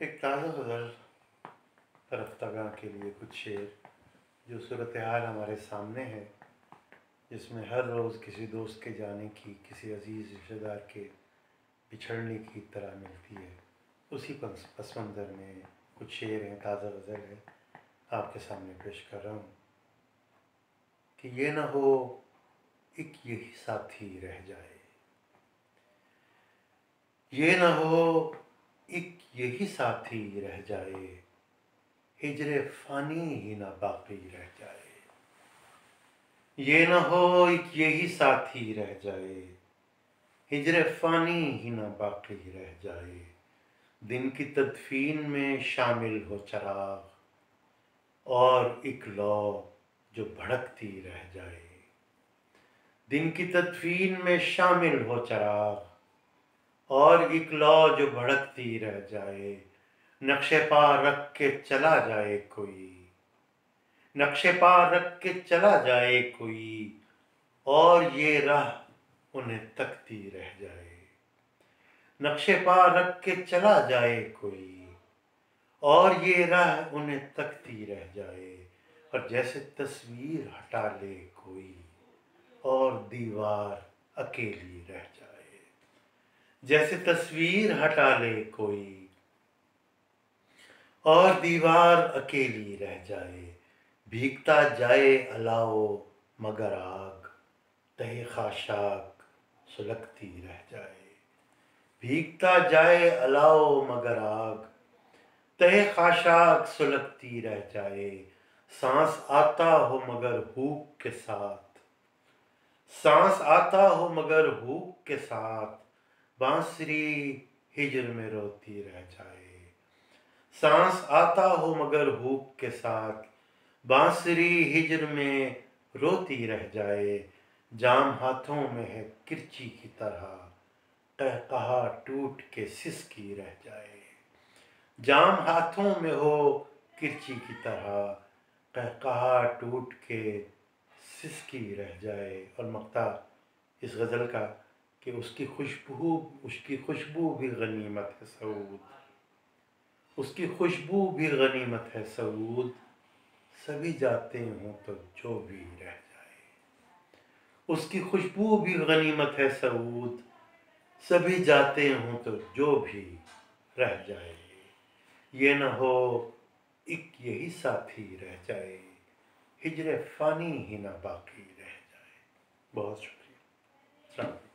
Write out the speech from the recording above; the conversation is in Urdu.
ایک تازہ غزل رفتگاں کے لیے کچھ شعر جو صورتحال ہمارے سامنے ہے، جس میں ہر روز کسی دوست کے جانے کی، کسی عزیز رشتہ دار کے بچھڑنے کی اطلاع ملتی ہے۔ اسی پس منظر میں کچھ شعر ہیں، تازہ غزل ہے، آپ کے سامنے پیش کر رہا ہوں کہ یہ نہ ہو ایک یہی ساتھی رہ جائے، یہ نہ ہو ایک یہی ساتھی رہ جائے، ہجر فانی ہی نہ باقی رہ جائے۔ یہ نہ ہو ایک یہی ساتھی رہ جائے، ہجر فانی ہی نہ باقی رہ جائے۔ دن کی تدفین میں شامل ہو چراغ، اور ایک لو جو بھڑکتی رہ جائے۔ دن کی تدفین میں شامل ہو چراغ، اور ایک لو جو بھڑکتی رہ جائے۔ نقش پا رکھ کے چلا جائے کوئی، نقش پا رکھ کے چلا جائے کوئی، اور یہ راہ انہیں تکتی رہ جائے۔ نقش پا رکھ کے چلا جائے کوئی، اور یہ راہ انہیں تکتی رہ جائے۔ اور جیسے تصویر ہٹا لے کوئی، اور دیوار اکیلی رہ جائے۔ جیسے تصویر ہٹا لے کوئی، اور دیوار اکیلی رہ جائے۔ بھیگتا جائے الاؤ مگر آگ، تہ خاشاک سلگتی رہ جائے۔ بھیگتا جائے الاؤ مگر آگ، تہ خاشاک سلگتی رہ جائے۔ سانس آتا ہو مگر ہوک کے ساتھ، سانس آتا ہو مگر ہوک کے ساتھ، بانسری ہجر میں روتی رہ جائے۔ سانس آتا ہو مگر ہوک کے ساتھ، بانسری ہجر میں روتی رہ جائے۔ جام ہاتھوں میں ہے کرچی کی طرح، قہقہا ٹوٹ کے سسکی رہ جائے۔ جام ہاتھوں میں ہو کرچی کی طرح، قہقہا ٹوٹ کے سسکی رہ جائے۔ اور مقطع اس غزل کا کہ اس کی خوشبو بھی غنیمت ہے سعود، اس کی خوشبو بھی غنیمت ہے سعود، سبھی جاتے ہوں تو جو بھی رہ جائے۔ اس کی خوشبو بھی غنیمت ہے سعود، سبھی جاتے ہوں تو جو بھی رہ جائے۔ یہ نہ ہو ایک یہی ساتھی رہ جائے، ہجر فانی ہی نہ باقی رہ جائے۔ بہت شکریہ۔ السلام علیکم۔